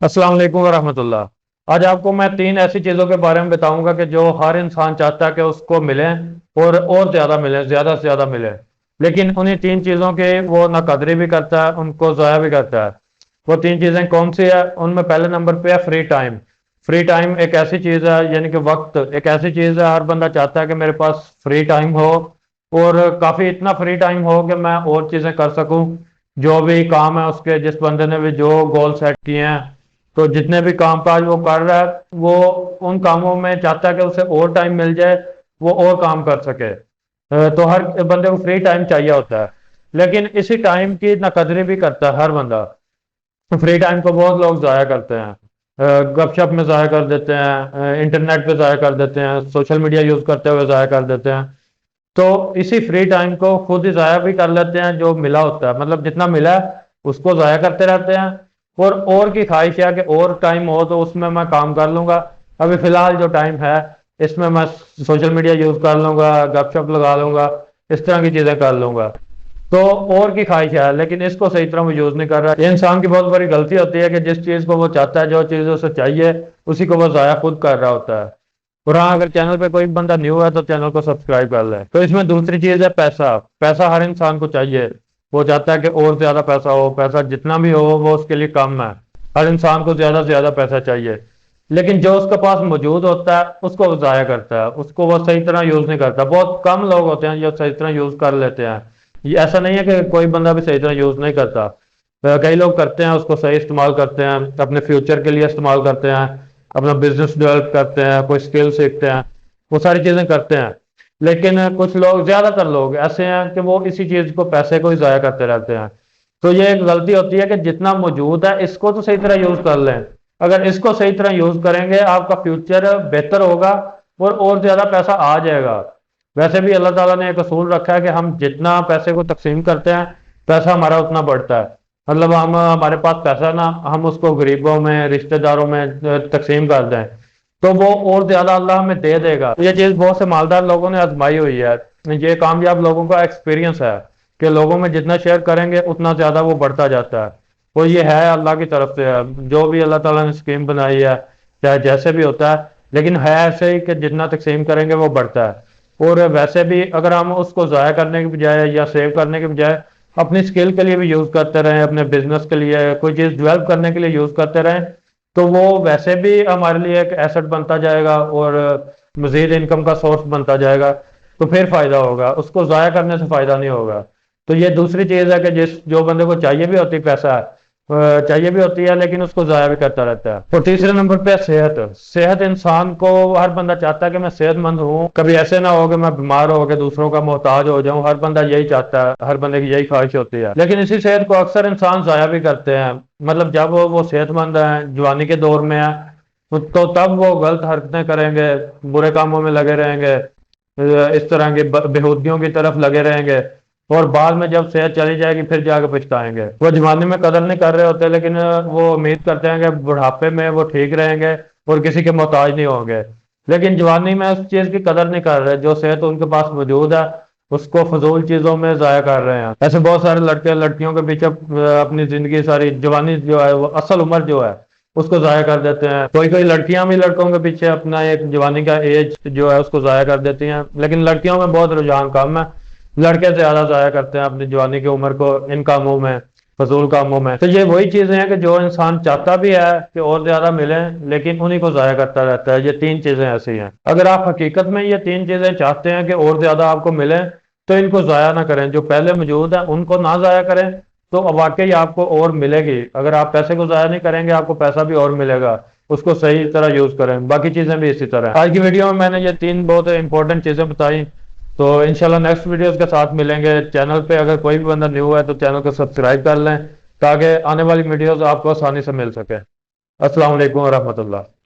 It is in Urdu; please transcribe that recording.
السلام علیکم ورحمۃ اللہ۔ آج آپ کو میں تین ایسی چیزوں کے بارے میں بتاؤں گا کہ جو ہر انسان چاہتا ہے کہ اس کو ملیں اور زیادہ ملیں، زیادہ سے زیادہ ملے، لیکن انہیں تین چیزوں کے وہ نہ قدری بھی کرتا ہے، ان کو ضائع بھی کرتا ہے۔ وہ تین چیزیں کون سی ہے؟ ان میں پہلے نمبر پہ ہے فری ٹائم۔ فری ٹائم ایک ایسی چیز ہے، یعنی کہ وقت ایک ایسی چیز ہے، ہر بندہ چاہتا ہے کہ میرے پاس فری ٹائم ہو، اور کافی اتنا فری ٹائم ہو کہ میں اور چیزیں کر سکوں، جو بھی کام ہے اس کے، جس بندے نے بھی جو گول سیٹ کیے ہیں، تو جتنے بھی کام کاج وہ کر رہا ہے، وہ ان کاموں میں چاہتا ہے کہ اسے اور ٹائم مل جائے، وہ اور کام کر سکے۔ تو ہر بندے کو فری ٹائم چاہیے ہوتا ہے، لیکن اسی ٹائم کی نہ قدری بھی کرتا ہے ہر بندہ۔ فری ٹائم کو بہت لوگ ضائع کرتے ہیں، گپ شپ میں ضائع کر دیتے ہیں، انٹرنیٹ پہ ضائع کر دیتے ہیں، سوشل میڈیا یوز کرتے ہوئے ضائع کر دیتے ہیں۔ تو اسی فری ٹائم کو خود ہی ضائع بھی کر لیتے ہیں، جو ملا ہوتا ہے، مطلب جتنا ملا ہے اس کو ضائع کرتے رہتے ہیں، اور کی خواہش ہے کہ اور ٹائم ہو تو اس میں کام کر لوں گا، ابھی فی الحال جو ٹائم ہے اس میں سوشل میڈیا یوز کر لوں گا، گپ شپ لگا لوں گا، اس طرح کی چیزیں کر لوں گا۔ تو اور کی خواہش ہے، لیکن اس کو صحیح طرح وہ یوز نہیں کر رہا۔ یہ انسان کی بہت بڑی غلطی ہوتی ہے کہ جس چیز کو وہ چاہتا ہے، جو چیز اسے چاہیے، اسی کو وہ ضائع خود کر رہا ہوتا ہے۔ اور ہاں، اگر چینل پہ کوئی بندہ نیو ہے تو چینل کو سبسکرائب کر لے۔ تو اس میں دوسری چیز ہے پیسہ۔ پیسہ ہر انسان کو چاہیے، وہ چاہتا ہے کہ اور زیادہ پیسہ ہو، پیسہ جتنا بھی ہو وہ اس کے لیے کم ہے، ہر انسان کو زیادہ سے زیادہ پیسہ چاہیے، لیکن جو اس کے پاس موجود ہوتا ہے اس کو وہ ضائع کرتا ہے، اس کو وہ صحیح طرح یوز نہیں کرتا۔ بہت کم لوگ ہوتے ہیں جو صحیح طرح یوز کر لیتے ہیں، یہ ایسا نہیں ہے کہ کوئی بندہ بھی صحیح طرح یوز نہیں کرتا، کئی لوگ کرتے ہیں، اس کو صحیح استعمال کرتے ہیں، اپنے فیوچر کے لیے استعمال کرتے ہیں، اپنا بزنس ڈیولپ کرتے ہیں، کوئی سکل سیکھتے ہیں، وہ ساری چیزیں کرتے ہیں۔ لیکن کچھ لوگ، زیادہ تر لوگ ایسے ہیں کہ وہ اسی چیز کو، پیسے کو ہی ضائع کرتے رہتے ہیں۔ تو یہ ایک غلطی ہوتی ہے کہ جتنا موجود ہے اس کو تو صحیح طرح یوز کر لیں۔ اگر اس کو صحیح طرح یوز کریں گے آپ کا فیوچر بہتر ہوگا، اور زیادہ پیسہ آ جائے گا۔ ویسے بھی اللہ تعالیٰ نے ایک اصول رکھا ہے کہ ہم جتنا پیسے کو تقسیم کرتے ہیں، پیسہ ہمارا اتنا بڑھتا ہے۔ مطلب ہمارے پاس پیسہ نہ، ہم اس کو غریبوں میں، رشتہ داروں میں تقسیم کر دیں تو وہ اور زیادہ اللہ ہمیں دے دے گا۔ یہ چیز بہت سے مالدار لوگوں نے آزمائی ہوئی ہے، یہ کامیاب لوگوں کا ایکسپیرینس ہے کہ لوگوں میں جتنا شیئر کریں گے اتنا زیادہ وہ بڑھتا جاتا ہے۔ اور یہ ہے اللہ کی طرف سے ہے، جو بھی اللہ تعالیٰ نے اسکیم بنائی ہے، چاہے جیسے بھی ہوتا ہے، لیکن ہے ایسے ہی کہ جتنا تقسیم کریں گے وہ بڑھتا ہے۔ اور ویسے بھی اگر ہم اس کو ضائع کرنے کی بجائے یا سیو کرنے کی بجائے اپنی اسکل کے لیے بھی یوز کرتے رہیں، اپنے بزنس کے لیے کوئی چیز ڈیولپ کرنے کے لیے یوز کرتے رہیں، تو وہ ویسے بھی ہمارے لیے ایک ایسٹ بنتا جائے گا، اور مزید انکم کا سورس بنتا جائے گا، تو پھر فائدہ ہوگا، اس کو ضائع کرنے سے فائدہ نہیں ہوگا۔ تو یہ دوسری چیز ہے کہ جو بندے کو چاہیے بھی ہوتی پیسہ، چاہیے بھی ہوتی ہے، لیکن اس کو ضائع بھی کرتا رہتا ہے۔ اور تیسرے نمبر پہ ہے صحت۔ صحت انسان کو، ہر بندہ چاہتا ہے کہ میں صحت مند ہوں، کبھی ایسے نہ ہو کہ میں بیمار ہو کے دوسروں کا محتاج ہو جاؤں، ہر بندہ یہی چاہتا ہے، ہر بندے کی یہی خواہش ہوتی ہے، لیکن اسی صحت کو اکثر انسان ضائع بھی کرتے ہیں۔ مطلب جب وہ صحت مند ہیں، جوانی کے دور میں ہیں، تو تب وہ غلط حرکتیں کریں گے، برے کاموں میں لگے رہیں گے، اس طرح کے بےہودگیوں کی طرف لگے رہیں گے، اور بعد میں جب صحت چلی جائے گی پھر جا کے پچھتائیں گے۔ وہ جوانی میں قدر نہیں کر رہے ہوتے، لیکن وہ امید کرتے ہیں کہ بڑھاپے میں وہ ٹھیک رہیں گے اور کسی کے محتاج نہیں ہوں گے، لیکن جوانی میں اس چیز کی قدر نہیں کر رہے، جو صحت ان کے پاس موجود ہے اس کو فضول چیزوں میں ضائع کر رہے ہیں۔ ایسے بہت سارے لڑکے لڑکیوں کے پیچھے اپنی زندگی ساری، جوانی جو ہے، وہ اصل عمر جو ہے اس کو ضائع کر دیتے ہیں۔ کوئی کوئی لڑکیاں بھی لڑکوں کے پیچھے اپنا ایک جوانی کا ایج جو ہے اس کو ضائع کر دیتی ہیں، لیکن لڑکیوں میں بہت رجحان کم ہے، لڑکے زیادہ ضائع کرتے ہیں اپنی جوانی کی عمر کو ان کاموں میں، فضول کاموں میں۔ تو یہ وہی چیزیں ہیں کہ جو انسان چاہتا بھی ہے کہ اور زیادہ ملیں، لیکن انہی کو ضائع کرتا رہتا ہے۔ یہ تین چیزیں ایسی ہیں، اگر آپ حقیقت میں یہ تین چیزیں چاہتے ہیں کہ اور زیادہ آپ کو ملیں، تو ان کو ضائع نہ کریں، جو پہلے موجود ہیں ان کو نہ ضائع کریں، تو واقعی آپ کو اور ملے گی۔ اگر آپ پیسے کو ضائع نہیں کریں گے آپ کو پیسہ بھی اور ملے گا، اس کو صحیح طرح یوز کریں، باقی چیزیں بھی اسی طرح ہیں۔ آج کی ویڈیو میں نے یہ تین بہت امپورٹنٹ چیزیں بتائیں، تو انشاءاللہ نیکسٹ ویڈیوز کے ساتھ ملیں گے۔ چینل پہ اگر کوئی بھی بندہ نیو ہے تو چینل کو سبسکرائب کر لیں، تاکہ آنے والی ویڈیوز آپ کو آسانی سے مل سکے۔ السلام علیکم ورحمۃ اللہ۔